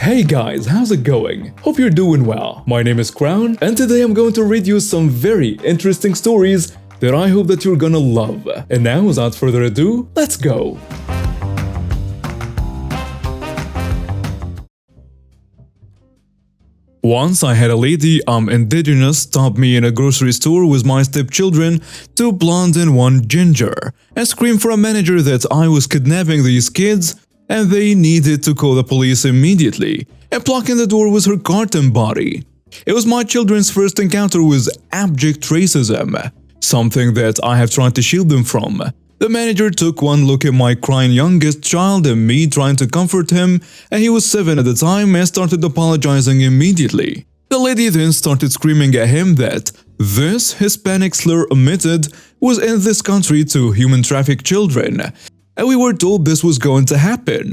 Hey guys, how's it going? Hope you're doing well. My name is Crown, and today I'm going to read you some very interesting stories that I hope that you're gonna love. And now, without further ado, let's go! Once I had a lady, indigenous, stop me in a grocery store with my stepchildren, 2 blonde and 1 ginger, and scream for a manager that I was kidnapping these kids and they needed to call the police immediately, and blocking the door with her carton body. It was my children's first encounter with abject racism, something that I have tried to shield them from. The manager took one look at my crying youngest child and me trying to comfort him, and he was 7 at the time, and started apologizing immediately. The lady then started screaming at him that this Hispanic slur omitted was in this country to human traffic children, and we were told this was going to happen.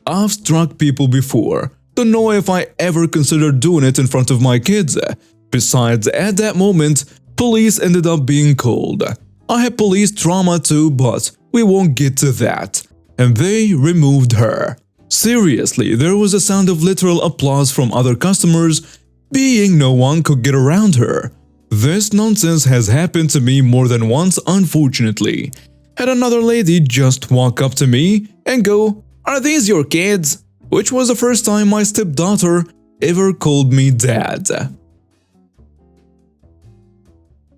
I've struck people before. Don't know if I ever considered doing it in front of my kids. Besides, at that moment, police ended up being called. I had police trauma too, but we won't get to that. And they removed her. Seriously, there was a sound of literal applause from other customers, being no one could get around her. This nonsense has happened to me more than once, unfortunately. Had another lady just walk up to me and go, "Are these your kids?" Which was the first time my stepdaughter ever called me dad.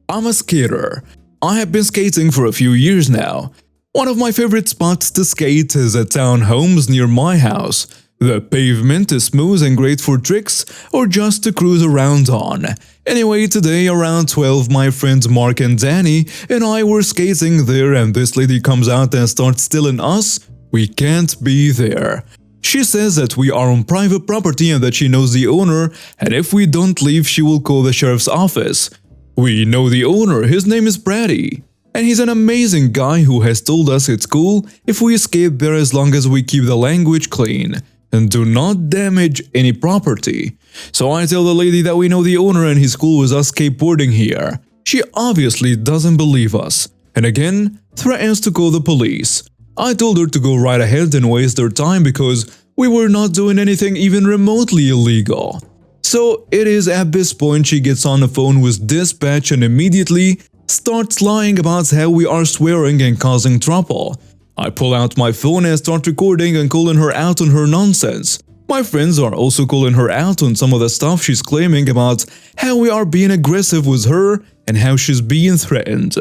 I'm a skater. I have been skating for a few years now. One of my favorite spots to skate is at townhomes near my house. The pavement is smooth and great for tricks or just to cruise around on. Anyway, today around 12, my friends Mark and Danny and I were skating there, and this lady comes out and starts telling us we can't be there. She says that we are on private property and that she knows the owner, and if we don't leave she will call the sheriff's office. We know the owner, his name is Brady, and he's an amazing guy who has told us it's cool if we skate there as long as we keep the language clean and do not damage any property. So I tell the lady that we know the owner and he's cool with us skateboarding here. She obviously doesn't believe us, and again threatens to call the police. I told her to go right ahead and waste their time because we were not doing anything even remotely illegal. So it is at this point she gets on the phone with dispatch and immediately starts lying about how we are swearing and causing trouble. I pull out my phone and start recording and calling her out on her nonsense. My friends are also calling her out on some of the stuff she's claiming about how we are being aggressive with her and how she's being threatened.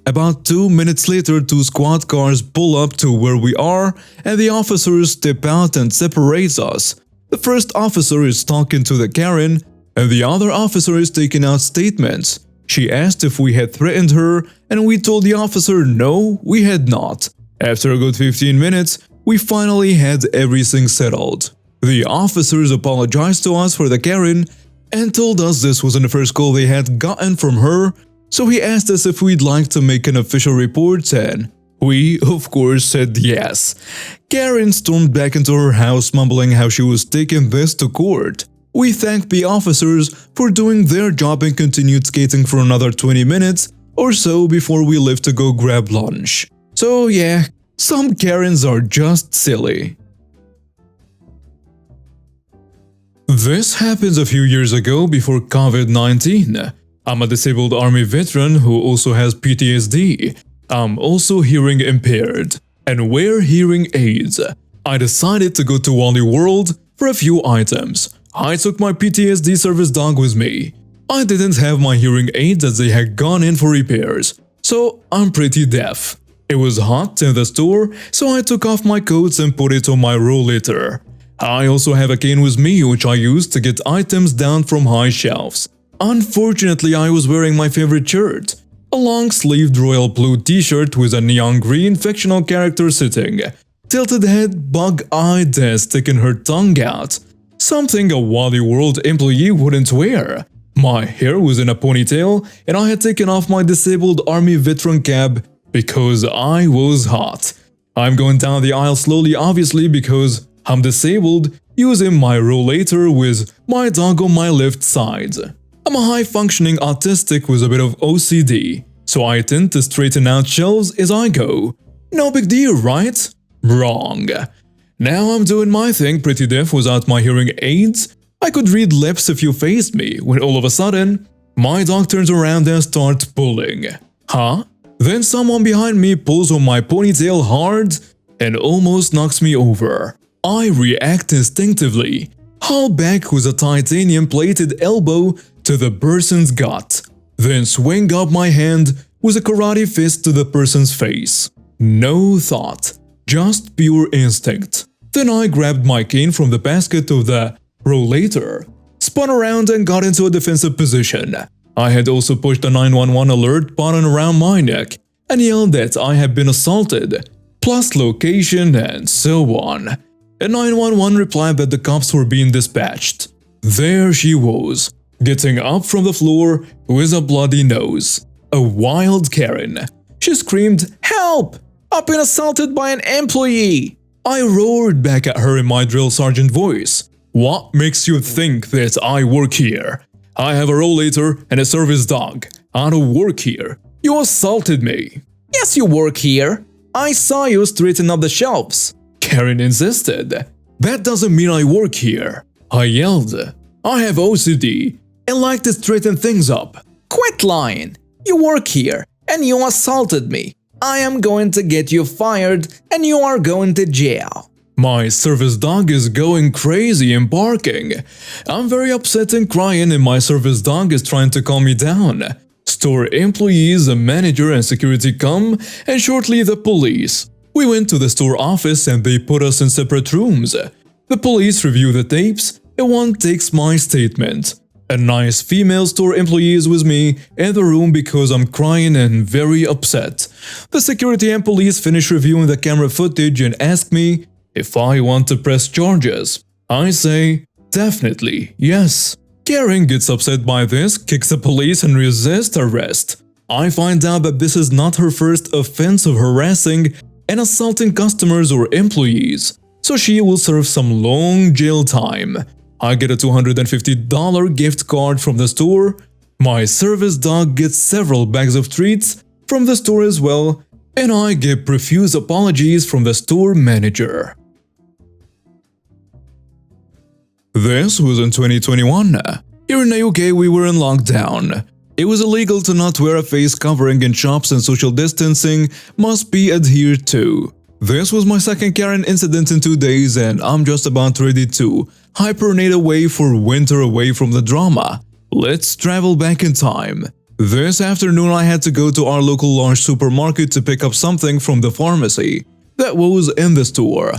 About 2 minutes later, 2 squad cars pull up to where we are and the officers step out and separate us. The first officer is talking to the Karen, and the other officer is taking out statements. She asked if we had threatened her, and we told the officer no, we had not. After a good 15 minutes, we finally had everything settled. The officers apologized to us for the Karen and told us this wasn't the first call they had gotten from her, so he asked us if we'd like to make an official report, and we, of course, said yes. Karen stormed back into her house mumbling how she was taking this to court. We thanked the officers for doing their job and continued skating for another 20 minutes or so before we left to go grab lunch. So yeah, some Karens are just silly. This happened a few years ago before COVID-19. I'm a disabled army veteran who also has PTSD. I'm also hearing impaired and wear hearing aids. I decided to go to Wally World for a few items. I took my PTSD service dog with me. I didn't have my hearing aids as they had gone in for repairs, so I'm pretty deaf. It was hot in the store, so I took off my coats and put it on my rollator. I also have a cane with me which I use to get items down from high shelves. Unfortunately, I was wearing my favorite shirt, a long-sleeved royal blue t-shirt with a neon green fictional character sitting, tilted head, bug-eyed, and sticking her tongue out, something a Wally World employee wouldn't wear. My hair was in a ponytail, and I had taken off my disabled army veteran cap because I was hot. I'm going down the aisle slowly, obviously, because I'm disabled, using my rollator with my dog on my left side. I'm a high-functioning autistic with a bit of OCD, so I tend to straighten out shelves as I go. No big deal, right? Wrong. Now I'm doing my thing pretty deaf without my hearing aids. I could read lips if you faced me, when all of a sudden, my dog turns around and starts pulling. Huh? Then someone behind me pulls on my ponytail hard and almost knocks me over. I react instinctively, haul back with a titanium-plated elbow to the person's gut, then swing up my hand with a karate fist to the person's face. No thought, just pure instinct. Then I grabbed my cane from the basket of the rollator, spun around and got into a defensive position. I had also pushed the 911 alert button around my neck and yelled that I had been assaulted, plus location and so on. And 911 replied that the cops were being dispatched. There she was, getting up from the floor with a bloody nose. A wild Karen. She screamed, "Help! I've been assaulted by an employee!" I roared back at her in my drill sergeant voice. "What makes you think that I work here? I have a rollator and a service dog. I don't work here. You assaulted me." "Yes, you work here. I saw you straighten up the shelves," Karen insisted. "That doesn't mean I work here," I yelled. "I have OCD and like to straighten things up." "Quit lying. You work here and you assaulted me. I am going to get you fired and you are going to jail." My service dog is going crazy and barking. I'm very upset and crying, and my service dog is trying to calm me down. Store employees, a manager and security come, and shortly the police. We went to the store office and they put us in separate rooms. The police review the tapes and one takes my statement. A nice female store employee is with me in the room because I'm crying and very upset. The security and police finish reviewing the camera footage and ask me if I want to press charges. I say, definitely, yes. Karen gets upset by this, kicks the police and resists arrest. I find out that this is not her first offense of harassing and assaulting customers or employees, so she will serve some long jail time. I get a $250 gift card from the store. My service dog gets several bags of treats from the store as well, and I get profuse apologies from the store manager. This was in 2021. Here in the UK we were in lockdown. It was illegal to not wear a face covering in shops and social distancing must be adhered to. This was my second Karen incident in 2 days and I'm just about ready to hibernate away for winter away from the drama. Let's travel back in time. This afternoon I had to go to our local large supermarket to pick up something from the pharmacy that was in the store.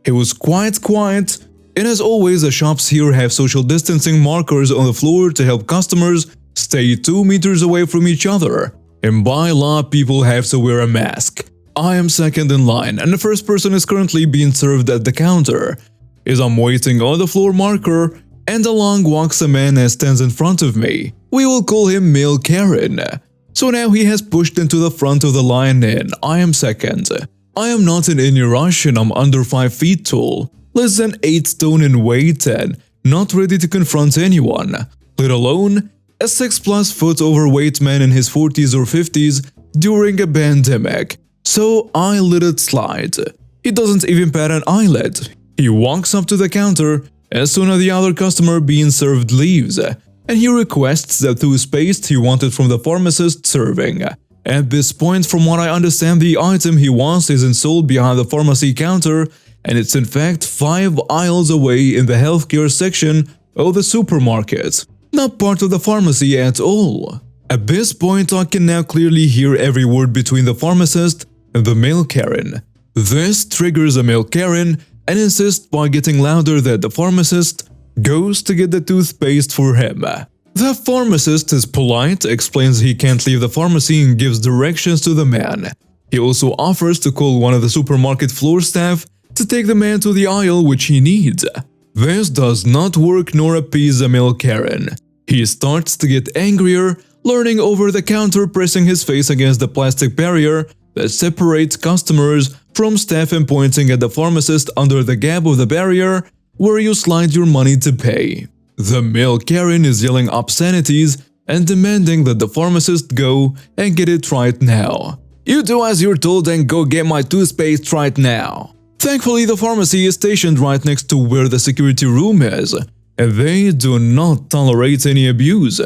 It was quite quiet, and as always the shops here have social distancing markers on the floor to help customers stay 2 meters away from each other, and by law people have to wear a mask. I am second in line and the first person is currently being served at the counter. As I'm waiting on the floor marker, and along walks a man and stands in front of me. We will call him Male Karen. So now he has pushed into the front of the line and I am second. I am not in any rush and I'm under 5 feet tall, less than 8 stone in weight and not ready to confront anyone, let alone a 6+ foot overweight man in his 40s or 50s during a pandemic. So I let it slide. He doesn't even bat an eyelid. He walks up to the counter as soon as the other customer being served leaves, and he requests the toothpaste he wanted from the pharmacist serving. At this point, from what I understand, the item he wants isn't sold behind the pharmacy counter, and it's in fact 5 aisles away in the healthcare section of the supermarket, not part of the pharmacy at all. At this point, I can now clearly hear every word between the pharmacist and the Male Karen. This triggers a Male Karen and insists by getting louder that the pharmacist goes to get the toothpaste for him. The pharmacist is polite, explains he can't leave the pharmacy and gives directions to the man. He also offers to call one of the supermarket floor staff to take the man to the aisle which he needs. This does not work nor appease the Male Karen. He starts to get angrier, leaning over the counter, pressing his face against the plastic barrier that separates customers from staff and pointing at the pharmacist under the gap of the barrier where you slide your money to pay. The Male Karen is yelling obscenities and demanding that the pharmacist go and get it right now. "You do as you're told and go get my toothpaste right now." Thankfully, the pharmacy is stationed right next to where the security room is, and they do not tolerate any abuse.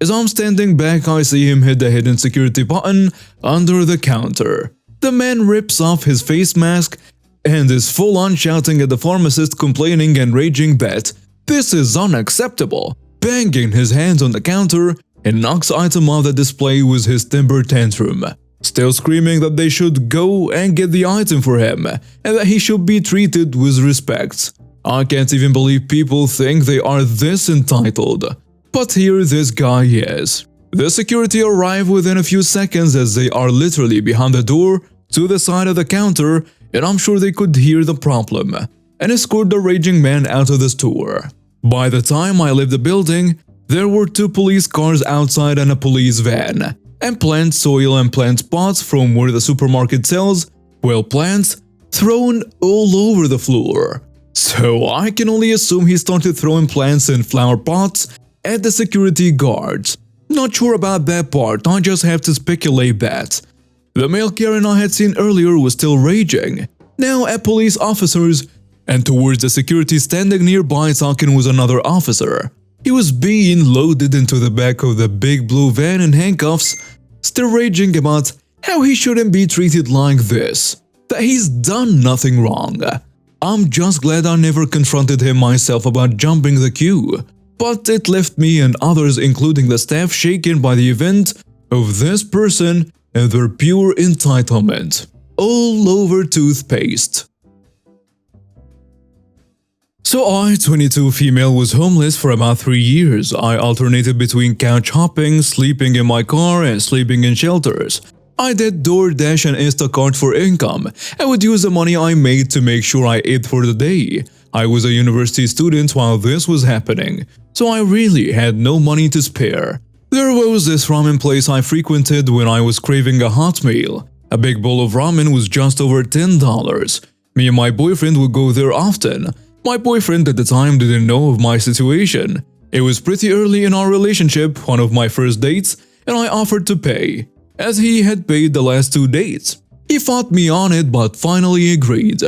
As I'm standing back, I see him hit the hidden security button under the counter. The man rips off his face mask and is full on shouting at the pharmacist, complaining and raging that this is unacceptable, banging his hands on the counter and knocks item off the display with his temper tantrum, still screaming that they should go and get the item for him and that he should be treated with respect. I can't even believe people think they are this entitled. But here this guy is. The security arrive within a few seconds as they are literally behind the door to the side of the counter, and I'm sure they could hear the problem, and escort the raging man out of the store. By the time I left the building, there were 2 police cars outside and a police van, and plant soil and plant pots from where the supermarket sells, well, plants, thrown all over the floor. So I can only assume he started throwing plants and flower pots at the security guards. Not sure about that part, I just have to speculate that. The male Karen I had seen earlier was still raging, now at police officers, and towards the security standing nearby talking with another officer. He was being loaded into the back of the big blue van in handcuffs, still raging about how he shouldn't be treated like this, that he's done nothing wrong. I'm just glad I never confronted him myself about jumping the queue, but it left me and others, including the staff, shaken by the event of this person and their pure entitlement. All over toothpaste. So I, 22 female, was homeless for about 3 years. I alternated between couch hopping, sleeping in my car, and sleeping in shelters. I did DoorDash and Instacart for income. I would use the money I made to make sure I ate for the day. I was a university student while this was happening, so I really had no money to spare. There was this ramen place I frequented when I was craving a hot meal. A big bowl of ramen was just over $10. Me and my boyfriend would go there often. My boyfriend at the time didn't know of my situation. It was pretty early in our relationship, one of my first dates, and I offered to pay, as he had paid the last 2 dates. He fought me on it but finally agreed.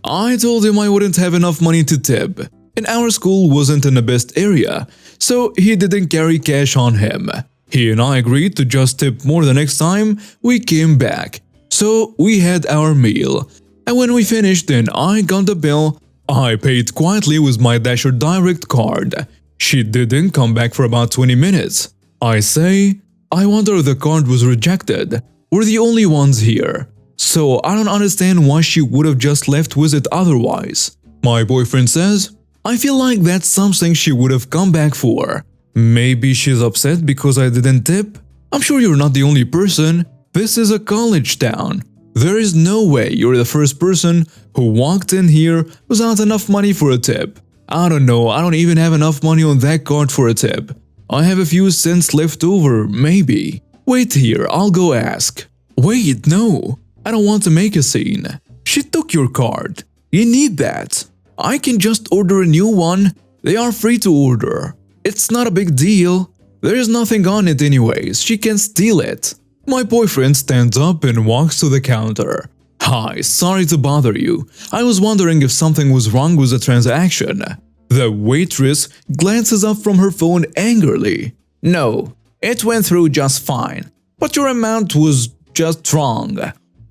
I told him I wouldn't have enough money to tip, and our school wasn't in the best area, so he didn't carry cash on him. He and I agreed to just tip more the next time we came back. So we had our meal, and when we finished and I got the bill, I paid quietly with my Dasher Direct card. She didn't come back for about 20 minutes. I say, I wonder if the card was rejected. We're the only ones here. So I don't understand why she would have just left with it otherwise. My boyfriend says, I feel like that's something she would have come back for. Maybe she's upset because I didn't tip? I'm sure you're not the only person. This is a college town. There is no way you're the first person who walked in here without enough money for a tip. I don't know, I don't even have enough money on that card for a tip. I have a few cents left over, maybe. Wait here, I'll go ask. Wait, no. I don't want to make a scene. She took your card. You need that. I can just order a new one. They are free to order. It's not a big deal. There's nothing on it anyways. She can steal it. My boyfriend stands up and walks to the counter. Hi, sorry to bother you. I was wondering if something was wrong with the transaction. The waitress glances up from her phone angrily. No, it went through just fine. But your amount was just wrong.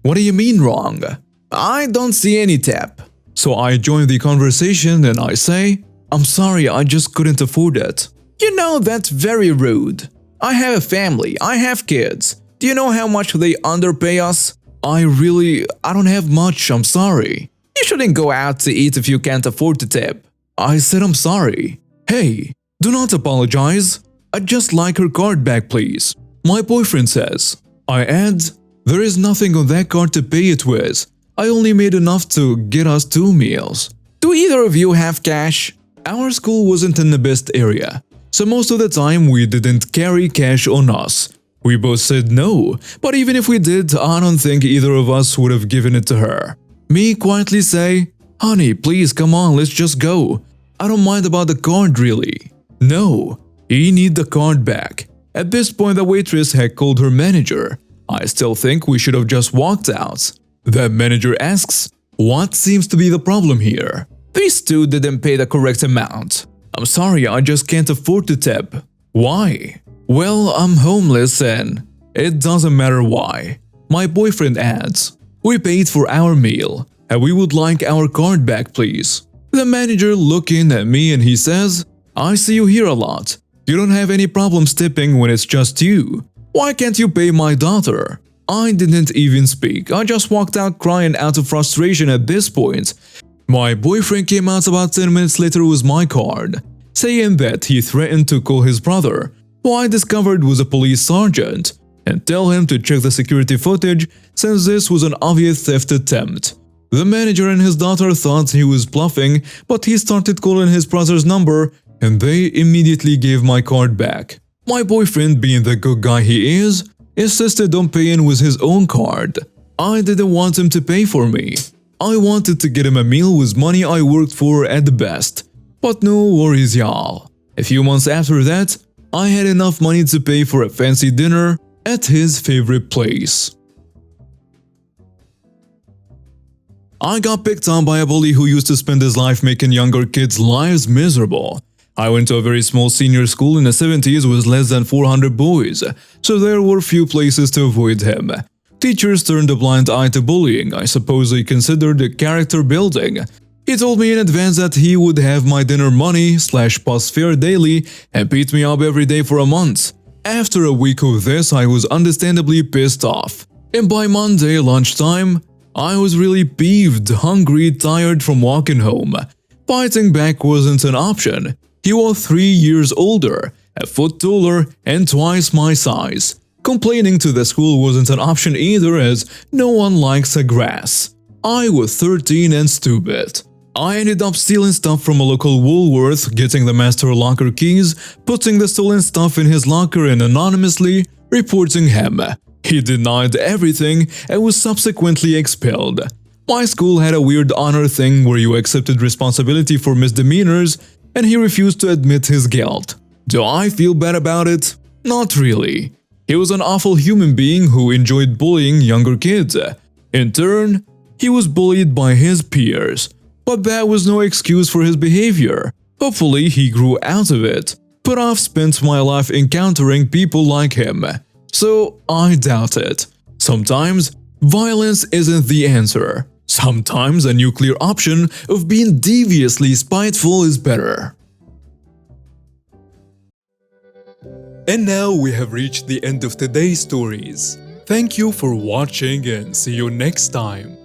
What do you mean wrong? I don't see any tip. So I join the conversation and I say, I'm sorry, I just couldn't afford it. You know, that's very rude. I have a family, I have kids. Do you know how much they underpay us? I don't have much, I'm sorry. You shouldn't go out to eat if you can't afford to tip. I said I'm sorry. Hey, do not apologize. I'd just like her card back, please. My boyfriend says. I add, there is nothing on that card to pay it with. I only made enough to get us 2 meals. Do either of you have cash? Our school wasn't in the best area, so most of the time we didn't carry cash on us. We both said no, but even if we did, I don't think either of us would have given it to her. Me quietly say, honey, please come on, let's just go. I don't mind about the card really. No, you need the card back. At this point the waitress had called her manager. I still think we should have just walked out. The manager asks, What seems to be the problem here? These two didn't pay the correct amount. I'm sorry, I just can't afford to tip. Why? Well, I'm homeless and it doesn't matter why. My boyfriend adds, we paid for our meal and we would like our card back, please. The manager looking at me and he says, I see you here a lot. You don't have any problems tipping when it's just you. Why can't you pay my daughter? I didn't even speak. I just walked out crying out of frustration at this point. My boyfriend came out about 10 minutes later with my card, saying that he threatened to call his brother, who I discovered was a police sergeant, and tell him to check the security footage since this was an obvious theft attempt. The manager and his daughter thought he was bluffing, but he started calling his brother's number and they immediately gave my card back. My boyfriend, being the good guy he is, insisted on paying with his own card. I didn't want him to pay for me. I wanted to get him a meal with money I worked for at the best. But no worries, y'all. A few months after that, I had enough money to pay for a fancy dinner at his favorite place. I got picked on by a bully who used to spend his life making younger kids' lives miserable. I went to a very small senior school in the 70s with less than 400 boys, so there were few places to avoid him. Teachers turned a blind eye to bullying. I suppose they considered it character building. He told me in advance that he would have my dinner money / bus fare daily and beat me up every day for a month. After a week of this, I was understandably pissed off. And by Monday lunchtime, I was really peeved, hungry, tired from walking home. Fighting back wasn't an option. He was 3 years older, a foot taller, and twice my size. Complaining to the school wasn't an option either, as no one likes a grass. I was 13 and stupid. I ended up stealing stuff from a local Woolworth, getting the master locker keys, putting the stolen stuff in his locker and anonymously reporting him. He denied everything and was subsequently expelled. My school had a weird honor thing where you accepted responsibility for misdemeanors, and he refused to admit his guilt. Do I feel bad about it? Not really. He was an awful human being who enjoyed bullying younger kids. In turn, he was bullied by his peers. But that was no excuse for his behavior. Hopefully, he grew out of it. But I've spent my life encountering people like him, so I doubt it. Sometimes, violence isn't the answer. Sometimes a nuclear option of being deviously spiteful is better. And now we have reached the end of today's stories. Thank you for watching and see you next time.